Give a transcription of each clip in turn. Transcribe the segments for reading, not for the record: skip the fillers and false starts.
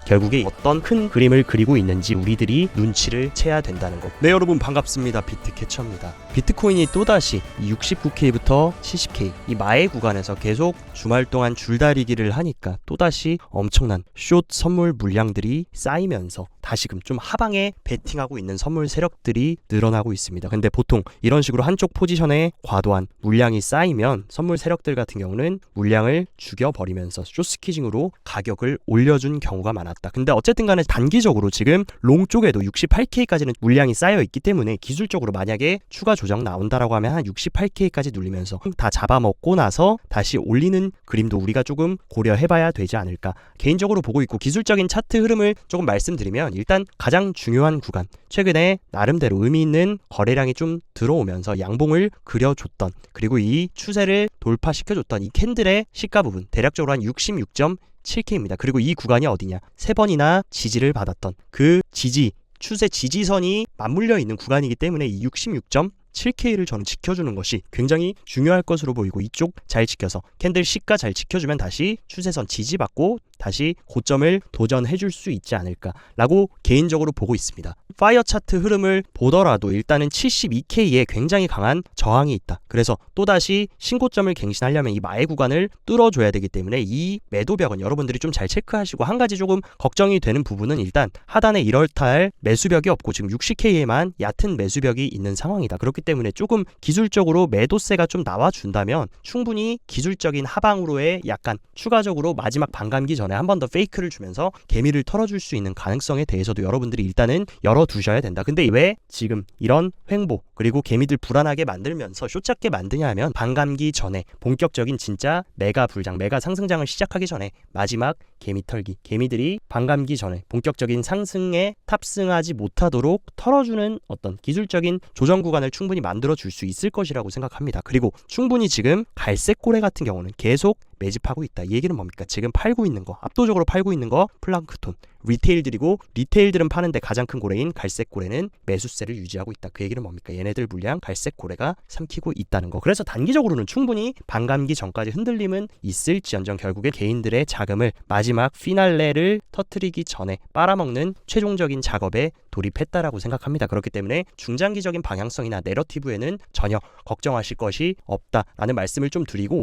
결국에 어떤 큰 그림을 그리고 있는지 우리들이 눈치를 채야 된다는 것. 네, 여러분 반갑습니다. 비트캐쳐입니다. 비트코인이 또다시 69K부터 70K 이 마의 구간에서 계속 주말 동안 줄다리기를 하니까 또다시 엄청난 숏 선물 물량들이 쌓이면서 다시금 좀 하방에 베팅하고 있는 선물 세력들이 늘어나고 있습니다. 근데 보통 이런 식으로 한쪽 포지션에 과도한 물량이 쌓이면 선물 세력들 같은 경우는 물량을 죽여버리면서 숏스키징으로 가격을 올려준 경우가 많았다. 근데 어쨌든 간에 단기적으로 지금 롱 쪽에도 68K까지는 물량이 쌓여 있기 때문에 기술적으로 만약에 추가 조정 나온다라고 하면 한 68K까지 눌리면서 다 잡아먹고 나서 다시 올리는 그림도 우리가 조금 고려해봐야 되지 않을까 개인적으로 보고 있고, 기술적인 차트 흐름을 조금 말씀드리면 일단 가장 중요한 구간, 최근에 나름대로 의미 있는 거래량이 좀 들어오면서 양봉을 그려줬던, 그리고 이 추세를 돌파시켜줬던 이 캔들의 시가 부분 대략적으로 한 66.7K입니다. 그리고 이 구간이 어디냐, 3번이나 지지를 받았던 그 지지, 추세 지지선이 맞물려 있는 구간이기 때문에 이 66.7K를 저는 지켜주는 것이 굉장히 중요할 것으로 보이고, 이쪽 잘 지켜서 캔들 시가 잘 지켜주면 다시 추세선 지지받고 다시 고점을 도전해줄 수 있지 않을까라고 개인적으로 보고 있습니다. 파이어 차트 흐름을 보더라도 일단은 72K에 굉장히 강한 저항이 있다. 그래서 또다시 신고점을 갱신하려면 이 마의 구간을 뚫어줘야 되기 때문에 이 매도벽은 여러분들이 좀 잘 체크하시고, 한 가지 조금 걱정이 되는 부분은 일단 하단에 1월달 매수벽이 없고 지금 60K에만 얕은 매수벽이 있는 상황이다. 그렇기 때문에 조금 기술적으로 매도세가 좀 나와준다면 충분히 기술적인 하방으로의 약간 추가적으로 마지막 반감기 전에 한 번 더 페이크를 주면서 개미를 털어줄 수 있는 가능성에 대해서도 여러분들이 일단은 열어두셔야 된다. 근데 왜 지금 이런 횡보 그리고 개미들 불안하게 만들면서 숏잡게 만드냐 하면, 반감기 전에 본격적인 진짜 메가 불장, 메가 상승장을 시작하기 전에 마지막 개미 털기, 개미들이 반감기 전에 본격적인 상승에 탑승하지 못하도록 털어주는 어떤 기술적인 조정 구간을 충분히 만들어줄 수 있을 것이라고 생각합니다. 그리고 충분히 지금 갈색 고래 같은 경우는 계속 매집하고 있다. 이 얘기는 뭡니까? 지금 팔고 있는 거, 압도적으로 팔고 있는 거 플랑크톤, 리테일들이고, 리테일들은 파는데 가장 큰 고래인 갈색 고래는 매수세를 유지하고 있다. 그 얘기는 뭡니까? 얘네들 물량 갈색 고래가 삼키고 있다는 거. 그래서 단기적으로는 충분히 반감기 전까지 흔들림은 있을지언정 결국에 개인들의 자금을 마지막 피날레를 터뜨리기 전에 빨아먹는 최종적인 작업에 돌입했다라고 생각합니다. 그렇기 때문에 중장기적인 방향성이나 내러티브에는 전혀 걱정하실 것이 없다라는 말씀을 좀 드리고,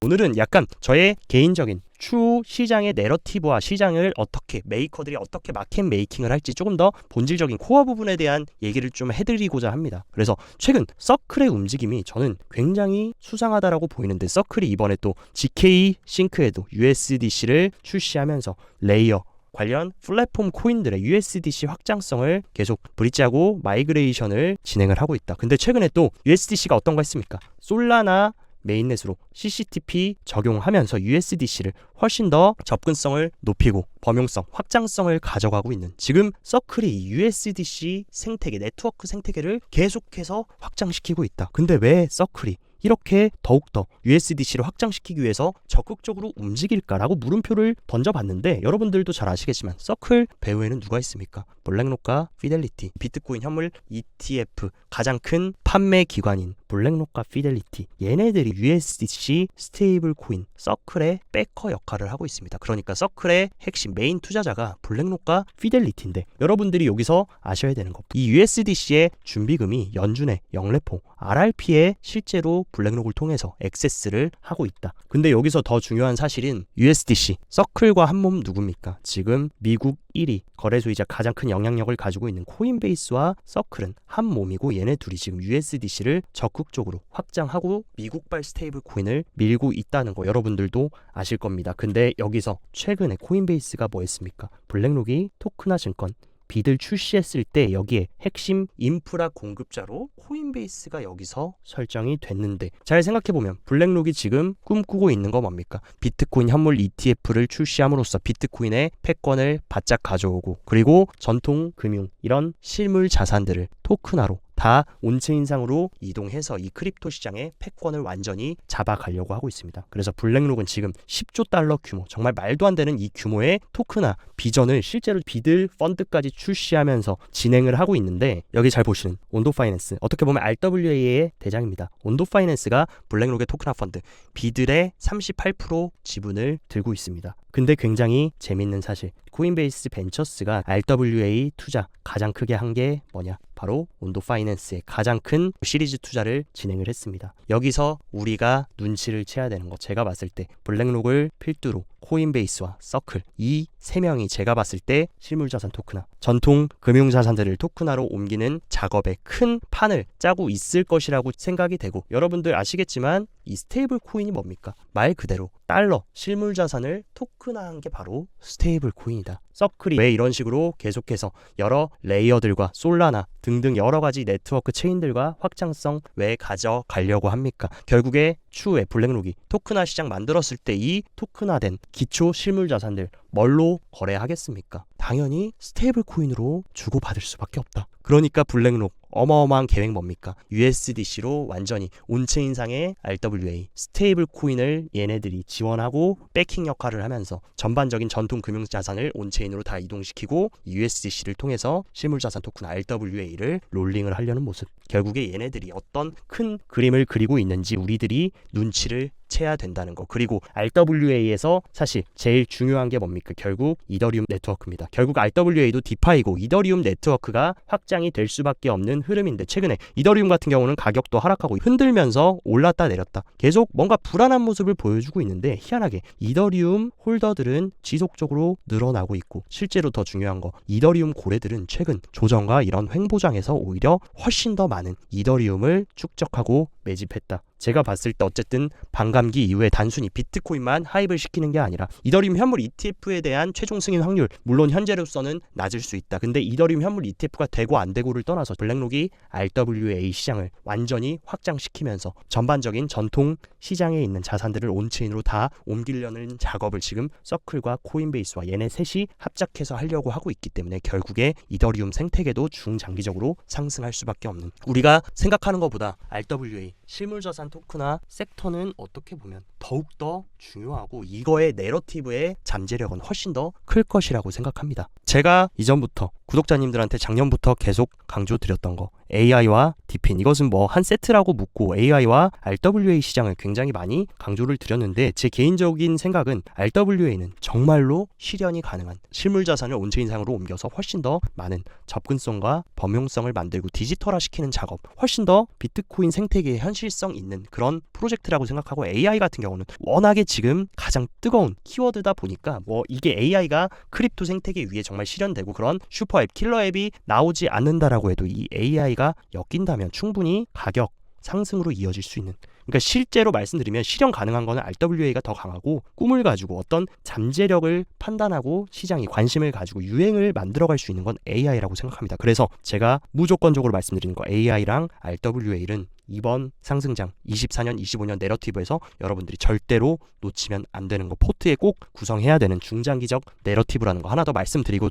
오늘은 약간 저의 개인적인 추후 시장의 내러티브와 시장을 어떻게 메이커들이 어떻게 마켓 메이킹을 할지 조금 더 본질적인 코어 부분에 대한 얘기를 좀 해드리고자 합니다. 그래서 최근 서클의 움직임이 저는 굉장히 수상하다라고 보이는데, 서클이 이번에 또 GK 싱크에도 USDC를 출시하면서 레이어 관련 플랫폼 코인들의 USDC 확장성을 계속 브릿지하고 마이그레이션을 진행을 하고 있다. 근데 최근에 또 USDC가 어떤 거 했습니까? 솔라나 메인넷으로 CCTP 적용하면서 USDC를 훨씬 더 접근성을 높이고 범용성, 확장성을 가져가고 있는, 지금 서클이 USDC 생태계, 네트워크 생태계를 계속해서 확장시키고 있다. 근데 왜 서클이 이렇게 더욱더 USDC를 확장시키기 위해서 적극적으로 움직일까라고 물음표를 던져봤는데, 여러분들도 잘 아시겠지만 서클 배후에는 누가 있습니까? 블랙록과 피델리티, 비트코인 현물 ETF 가장 큰 판매 기관인 블랙록과 피델리티, 얘네들이 USDC 스테이블 코인 서클의 백커 역할을 하고 있습니다. 그러니까 서클의 핵심 메인 투자자가 블랙록과 피델리티인데, 여러분들이 여기서 아셔야 되는 것, 이 USDC의 준비금이 연준의 영래포 RRP에 실제로 블랙록을 통해서 액세스를 하고 있다. 근데 여기서 더 중요한 사실은 USDC 서클과 한몸 누굽니까? 지금 미국 1위 거래소이자 가장 큰 영향력을 가지고 있는 코인베이스와 서클은 한 몸이고, 얘네 둘이 지금 USDC를 적극적으로 확장하고 미국발 스테이블 코인을 밀고 있다는 거 여러분들도 아실 겁니다. 근데 여기서 최근에 코인베이스가 뭐 했습니까? 블랙록이 토크나 증권 비들 출시했을 때 여기에 핵심 인프라 공급자로 코인베이스가 여기서 설정이 됐는데, 잘 생각해보면 블랙록이 지금 꿈꾸고 있는 거 뭡니까? 비트코인 현물 ETF를 출시함으로써 비트코인의 패권을 바짝 가져오고, 그리고 전통 금융 이런 실물 자산들을 토큰화로 다 온체인상으로 이동해서 이 크립토 시장의 패권을 완전히 잡아가려고 하고 있습니다. 그래서 블랙록은 지금 10조 달러 규모, 정말 말도 안 되는 이 규모의 토크나 비전을 실제로 비들 펀드까지 출시하면서 진행을 하고 있는데, 여기 잘 보시는 온도 파이낸스, 어떻게 보면 RWA의 대장입니다. 온도 파이낸스가 블랙록의 토크나 펀드 비들의 38% 지분을 들고 있습니다. 근데 굉장히 재밌는 사실, 코인베이스 벤처스가 RWA 투자 가장 크게 한 게 뭐냐? 바로 온도 파이낸스의 가장 큰 시리즈 투자를 진행을 했습니다. 여기서 우리가 눈치를 채야 되는 거, 제가 봤을 때 블랙록을 필두로 코인베이스와 서클, 이 세 명이 제가 봤을 때 실물자산 토크나 전통 금융자산들을 토크나로 옮기는 작업에 큰 판을 짜고 있을 것이라고 생각이 되고, 여러분들 아시겠지만 이 스테이블 코인이 뭡니까? 말 그대로 달러, 실물자산을 토크나한 게 바로 스테이블 코인이다. 서클이 왜 이런 식으로 계속해서 여러 레이어들과 솔라나 등등 여러 가지 네트워크 체인들과 확장성 왜 가져가려고 합니까? 결국에 추후에 블랙록이 토크나 시장 만들었을 때 이 토크나된 기초 실물자산들 뭘로 거래하겠습니까? 당연히 스테이블 코인으로 주고받을 수밖에 없다. 그러니까 블랙록 어마어마한 계획 뭡니까? USDC로 완전히 온체인상의 RWA 스테이블 코인을 얘네들이 지원하고 백킹 역할을 하면서 전반적인 전통 금융자산을 온체인으로 다 이동시키고 USDC를 통해서 실물자산 토큰 RWA를 롤링을 하려는 모습. 결국에 얘네들이 어떤 큰 그림을 그리고 있는지 우리들이 눈치를 채야 된다는 거. 그리고 RWA에서 사실 제일 중요한 게 뭡니까? 결국 이더리움 네트워크입니다. 결국 RWA도 디파이고 이더리움 네트워크가 확장이 될 수밖에 없는 흐름인데, 최근에 이더리움 같은 경우는 가격도 하락하고 흔들면서 올랐다 내렸다 계속 뭔가 불안한 모습을 보여주고 있는데, 희한하게 이더리움 홀더들은 지속적으로 늘어나고 있고, 실제로 더 중요한 거, 이더리움 고래들은 최근 조정과 이런 횡보장에서 오히려 훨씬 더 많은 이더리움을 축적하고 매집했다. 제가 봤을 때 어쨌든 반감기 이후에 단순히 비트코인만 하입을 시키는 게 아니라 이더리움 현물 ETF에 대한 최종 승인 확률, 물론 현재로서는 낮을 수 있다. 근데 이더리움 현물 ETF가 되고 안 되고를 떠나서 블랙록이 RWA 시장을 완전히 확장시키면서 전반적인 전통 시장에 있는 자산들을 온체인으로 다 옮기려는 작업을 지금 서클과 코인베이스와 얘네 셋이 합작해서 하려고 하고 있기 때문에 결국에 이더리움 생태계도 중장기적으로 상승할 수밖에 없는, 우리가 생각하는 것보다 RWA 실물자산 토크나 섹터는 어떻게 보면 더욱더 중요하고 이거의 내러티브의 잠재력은 훨씬 더 클 것이라고 생각합니다. 제가 이전부터 구독자님들한테 작년부터 계속 강조드렸던 거, AI와 디핀, 이것은 뭐 한 세트라고 묻고 AI와 RWA 시장을 굉장히 많이 강조를 드렸는데, 제 개인적인 생각은 RWA는 정말로 실현이 가능한 실물자산을 온체인상으로 옮겨서 훨씬 더 많은 접근성과 범용성을 만들고 디지털화시키는 작업, 훨씬 더 비트코인 생태계에 현실성 있는 그런 프로젝트라고 생각하고, AI 같은 경우는 워낙에 지금 가장 뜨거운 키워드다 보니까 뭐 이게 AI가 크립토 생태계 위에 정말 실현되고 그런 슈퍼앱, 킬러앱이 나오지 않는다라고 해도 이 AI가 엮인다면 충분히 가격 상승으로 이어질 수 있는, 그러니까 실제로 말씀드리면 실현 가능한 거는 RWA가 더 강하고, 꿈을 가지고 어떤 잠재력을 판단하고 시장이 관심을 가지고 유행을 만들어갈 수 있는 건 AI라고 생각합니다. 그래서 제가 무조건적으로 말씀드리는 거, AI랑 RWA는 이번 상승장 24년, 25년 내러티브에서 여러분들이 절대로 놓치면 안 되는 거, 포트에 꼭 구성해야 되는 중장기적 내러티브라는 거 하나 더 말씀드리고,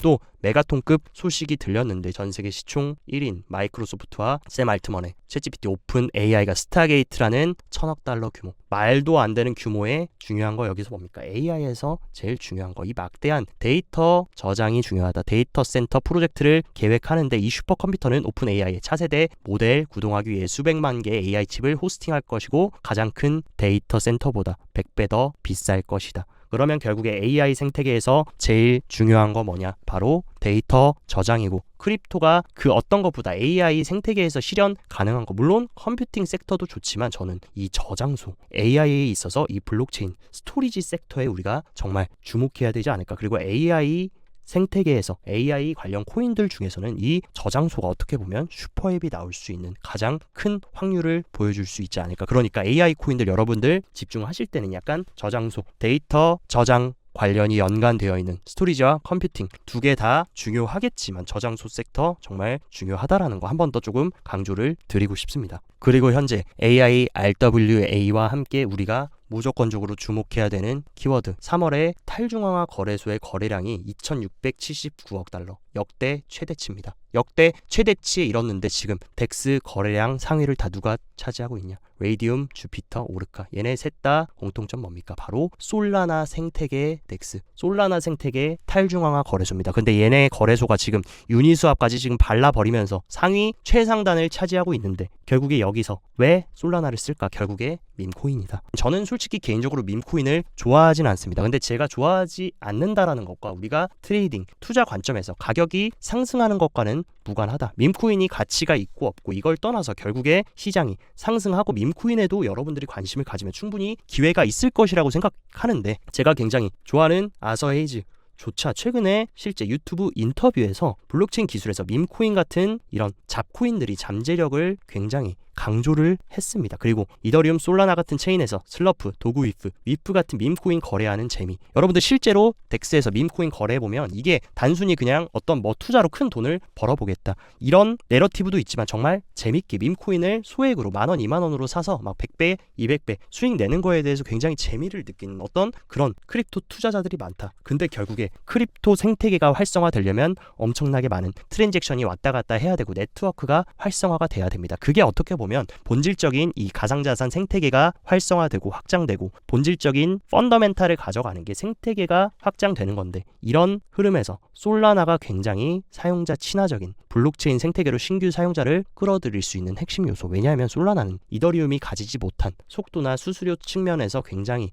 또 메가톤급 소식이 들렸는데, 전세계 시총 1인 마이크로소프트와 샘 알트먼의 챗GPT 오픈 AI가 스타게이트라는 1000억 달러 규모, 말도 안 되는 규모의, 중요한 거 여기서 뭡니까? AI에서 제일 중요한 거, 이 막대한 데이터 저장이 중요하다. 데이터 센터 프로젝트를 계획하는데 이 슈퍼컴퓨터는 오픈 AI의 차세대 모델 구동하기 위해 수백만 개의 AI 칩을 호스팅할 것이고 가장 큰 데이터 센터보다 100배 더 비쌀 것이다. 그러면 결국에 AI 생태계에서 제일 중요한 거 뭐냐? 바로 데이터 저장이고, 크립토가 그 어떤 것보다 AI 생태계에서 실현 가능한 거, 물론 컴퓨팅 섹터도 좋지만 저는 이 저장소, AI에 있어서 이 블록체인 스토리지 섹터에 우리가 정말 주목해야 되지 않을까. 그리고 AI 생태계에서 AI 관련 코인들 중에서는 이 저장소가 어떻게 보면 슈퍼앱이 나올 수 있는 가장 큰 확률을 보여줄 수 있지 않을까. 그러니까 AI 코인들 여러분들 집중하실 때는 약간 저장소, 데이터 저장 관련이 연관되어 있는 스토리지와 컴퓨팅 두 개 다 중요하겠지만 저장소 섹터 정말 중요하다라는 거 한 번 더 조금 강조를 드리고 싶습니다. 그리고 현재 AI, RWA와 함께 우리가 무조건적으로 주목해야 되는 키워드, 3월에 탈중앙화 거래소의 거래량이 2679억 달러, 역대 최대치입니다. 역대 최대치에 이뤘는데 지금 덱스 거래량 상위를 다 누가 차지하고 있냐? 레이디움, 주피터, 오르카. 얘네 셋 다 공통점 뭡니까? 바로 솔라나 생태계 덱스. 솔라나 생태계 탈중앙화 거래소입니다. 근데 얘네 거래소가 지금 유니스왑까지 지금 발라버리면서 상위 최상단을 차지하고 있는데 결국에 여기서 왜 솔라나를 쓸까? 결국에 밈코인이다. 저는 솔직히 개인적으로 밈코인을 좋아하진 않습니다. 근데 제가 좋아하지 않는다라는 것과 우리가 트레이딩, 투자 관점에서 가격이 상승하는 것과는 무관하다. 밈코인이 가치가 있고 없고 이걸 떠나서 결국에 시장이 상승하고 밈코인에도 여러분들이 관심을 가지면 충분히 기회가 있을 것이라고 생각하는데 제가 굉장히 좋아하는 아서 헤이즈 조차 최근에 실제 유튜브 인터뷰에서 블록체인 기술에서 밈코인 같은 이런 잡코인들이 잠재력을 굉장히 강조를 했습니다. 그리고 이더리움, 솔라나 같은 체인에서 슬러프, 도구 위프 같은 밈코인 거래하는 재미. 여러분들 실제로 덱스에서 밈코인 거래해보면 이게 단순히 그냥 어떤 뭐 투자로 큰 돈을 벌어보겠다. 이런 내러티브도 있지만 정말 재밌게 밈코인을 소액으로 10,000원, 20,000원으로 사서 막 100배, 200배 수익 내는 거에 대해서 굉장히 재미를 느끼는 어떤 그런 크립토 투자자들이 많다. 근데 결국에 크립토 생태계가 활성화되려면 엄청나게 많은 트랜잭션이 왔다 갔다 해야 되고 네트워크가 활성화가 돼야 됩니다. 그게 어떻게 보면 본질적인 이 가상자산 생태계가 활성화되고 확장되고 본질적인 펀더멘탈을 가져가는 게 생태계가 확장되는 건데 이런 흐름에서 솔라나가 굉장히 사용자 친화적인 블록체인 생태계로 신규 사용자를 끌어들일 수 있는 핵심 요소. 왜냐하면 솔라나는 이더리움이 가지지 못한 속도나 수수료 측면에서 굉장히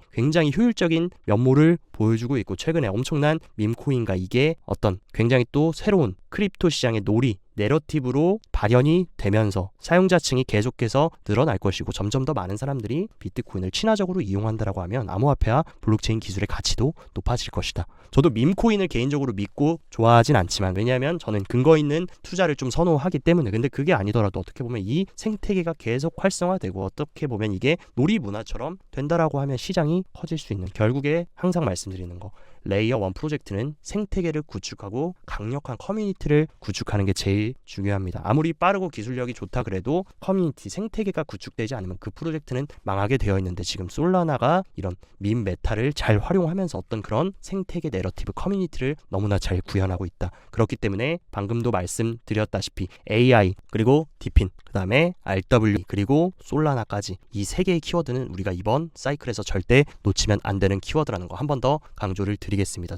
효율적인 면모를 보여주고 있고 최근에 엄청난 밈코인과 이게 어떤 굉장히 또 새로운 크립토 시장의 놀이 내러티브로 발현이 되면서 사용자층이 계속해서 늘어날 것이고 점점 더 많은 사람들이 비트코인을 친화적으로 이용한다라고 하면 암호화폐와 블록체인 기술의 가치도 높아질 것이다. 저도 밈코인을 개인적으로 믿고 좋아하진 않지만 왜냐하면 저는 근거 있는 투자를 좀 선호하기 때문에 근데 그게 아니더라도 어떻게 보면 이 생태계가 계속 활성화되고 어떻게 보면 이게 놀이 문화처럼 된다라고 하면 시장이 커질 수 있는 결국에 항상 말씀드리는 거 레이어 1 프로젝트는 생태계를 구축하고 강력한 커뮤니티를 구축하는 게 제일 중요합니다. 아무리 빠르고 기술력이 좋다 그래도 커뮤니티 생태계가 구축되지 않으면 그 프로젝트는 망하게 되어 있는데 지금 솔라나가 이런 밈 메타를 잘 활용하면서 어떤 그런 생태계 내러티브 커뮤니티를 너무나 잘 구현하고 있다. 그렇기 때문에 방금도 말씀드렸다시피 AI 그리고 디핀 그 다음에 RW 그리고 솔라나까지 이 세 개의 키워드는 우리가 이번 사이클에서 절대 놓치면 안 되는 키워드라는 거 한 번 더 강조를 드리겠습니다.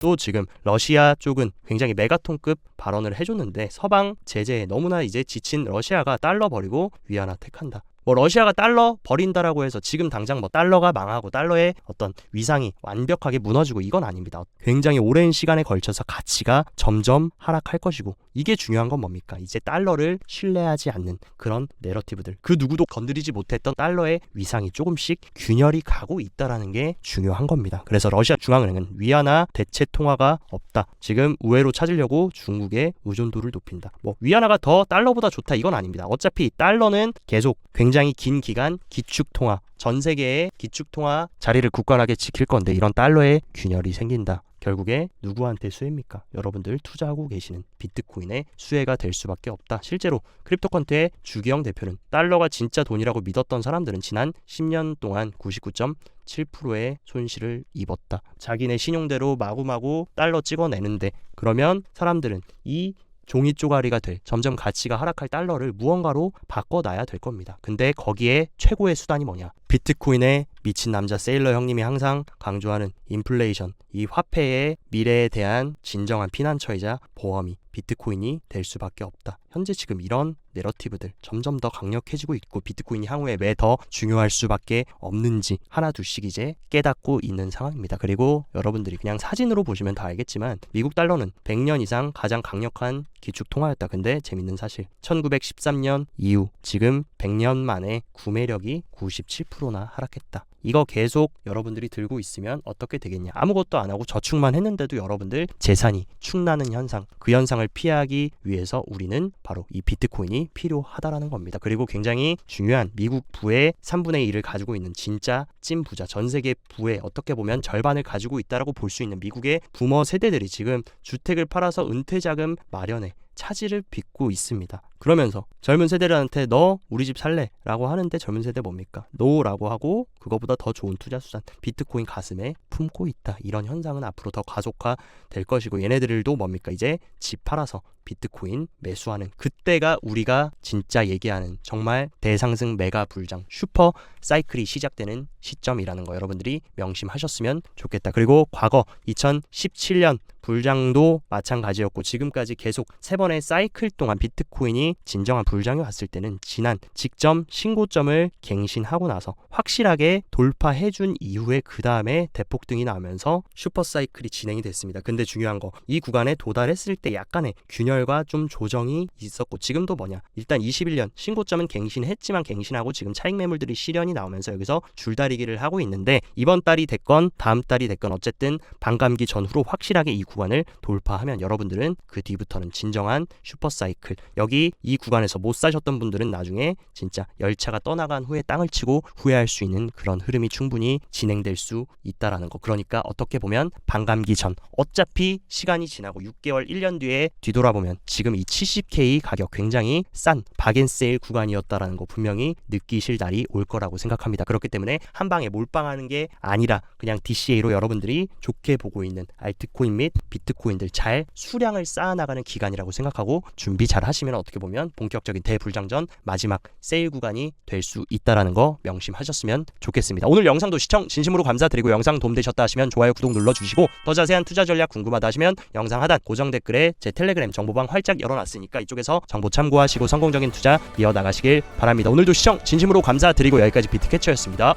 또 지금 러시아 쪽은 굉장히 메가톤급 발언을 해줬는데 서방 제재에 너무나 이제 지친 러시아가 달러 버리고 위안화 택한다. 뭐 러시아가 달러 버린다라고 해서 지금 당장 뭐 달러가 망하고 달러의 어떤 위상이 완벽하게 무너지고 이건 아닙니다. 굉장히 오랜 시간에 걸쳐서 가치가 점점 하락할 것이고 이게 중요한 건 뭡니까? 이제 달러를 신뢰하지 않는 그런 내러티브들 그 누구도 건드리지 못했던 달러의 위상이 조금씩 균열이 가고 있다라는 게 중요한 겁니다. 그래서 러시아 중앙은행은 위안화 대체 통화가 없다. 지금 우회로 찾으려고 중국의 의존도를 높인다. 뭐 위안화가 더 달러보다 좋다 이건 아닙니다. 어차피 달러는 계속 굉장히 긴 기간 기축통화 전 세계의 기축통화 자리를 굳건하게 지킬 건데 이런 달러의 균열이 생긴다. 결국에 누구한테 수혜입니까? 여러분들 투자하고 계시는 비트코인의 수혜가 될 수밖에 없다. 실제로 크립토컨트의 주기영 대표는 달러가 진짜 돈이라고 믿었던 사람들은 지난 10년 동안 99.7%의 손실을 입었다. 자기네 신용대로 마구마구 달러 찍어내는데 그러면 사람들은 이 종이 쪼가리가 될 점점 가치가 하락할 달러를 무언가로 바꿔놔야 될 겁니다. 근데 거기에 최고의 수단이 뭐냐? 비트코인의 미친 남자 세일러 형님이 항상 강조하는 인플레이션, 이 화폐의 미래에 대한 진정한 피난처이자 보험이 비트코인이 될 수밖에 없다. 현재 지금 이런 내러티브들 점점 더 강력해지고 있고 비트코인이 향후에 왜 더 중요할 수밖에 없는지 하나 둘씩 이제 깨닫고 있는 상황입니다. 그리고 여러분들이 그냥 사진으로 보시면 다 알겠지만 미국 달러는 100년 이상 가장 강력한 기축 통화였다. 근데 재밌는 사실 1913년 이후 지금 100년 만에 구매력이 97%나 하락했다. 이거 계속 여러분들이 들고 있으면 어떻게 되겠냐? 아무것도 안 하고 저축만 했는데도 여러분들 재산이 축나는 현상, 그 현상을 피하기 위해서 우리는 바로 이 비트코인이 필요하다라는 겁니다. 그리고 굉장히 중요한 미국 부의 3분의 1을 가지고 있는 진짜 찐 부자, 전 세계 부의 어떻게 보면 절반을 가지고 있다라고 볼 수 있는 미국의 부모 세대들이 지금 주택을 팔아서 은퇴자금 마련에 차질을 빚고 있습니다. 그러면서 젊은 세대들한테 너 우리 집 살래? 라고 하는데 젊은 세대 뭡니까? 노라고 하고 그거보다 더 좋은 투자 수단 비트코인 가슴에 품고 있다. 이런 현상은 앞으로 더 가속화 될 것이고 얘네들도 뭡니까? 이제 집 팔아서 비트코인 매수하는 그때가 우리가 진짜 얘기하는 정말 대상승 메가 불장 슈퍼 사이클이 시작되는 시점이라는 거 여러분들이 명심하셨으면 좋겠다. 그리고 과거 2017년 불장도 마찬가지였고 지금까지 계속 3번의 사이클 동안 비트코인이 진정한 불장이 왔을 때는 지난 직전 신고점을 갱신하고 나서 확실하게 돌파해준 이후에 그 다음에 대폭등이 나면서 슈퍼 사이클이 진행이 됐습니다. 근데 중요한 거 이 구간에 도달했을 때 약간의 균열과 좀 조정이 있었고 지금도 뭐냐 일단 21년 신고점은 갱신했지만 갱신하고 지금 차익 매물들이 실현이 나오면서 여기서 줄다리기를 하고 있는데 이번 달이 됐건 다음 달이 됐건 어쨌든 반감기 전후로 확실하게 이 구간을 돌파하면 여러분들은 그 뒤부터는 진정한 슈퍼사이클 여기 이 구간에서 못 사셨던 분들은 나중에 진짜 열차가 떠나간 후에 땅을 치고 후회할 수 있는 그런 흐름이 충분히 진행될 수 있다라는 거. 그러니까 어떻게 보면 반감기 전 어차피 시간이 지나고 6개월 1년 뒤에 뒤돌아보면 지금 이 70K 가격 굉장히 싼 박앤세일 구간이었다라는 거 분명히 느끼실 날이 올 거라고 생각합니다. 그렇기 때문에 한 방에 몰빵하는 게 아니라 그냥 DCA로 여러분들이 좋게 보고 있는 알트코인 및 비트코인들 잘 수량을 쌓아나가는 기간이라고 생각하고 준비 잘 하시면 어떻게 보면 본격적인 대불장전 마지막 세일 구간이 될 수 있다라는 거 명심하셨으면 좋겠습니다. 오늘 영상도 시청 진심으로 감사드리고 영상 도움되셨다 하시면 좋아요 구독 눌러주시고 더 자세한 투자 전략 궁금하다 하시면 영상 하단 고정 댓글에 제 텔레그램 정보방 활짝 열어놨으니까 이쪽에서 정보 참고하시고 성공적인 투자 이어나가시길 바랍니다. 오늘도 시청 진심으로 감사드리고 여기까지 비트캐쳐였습니다.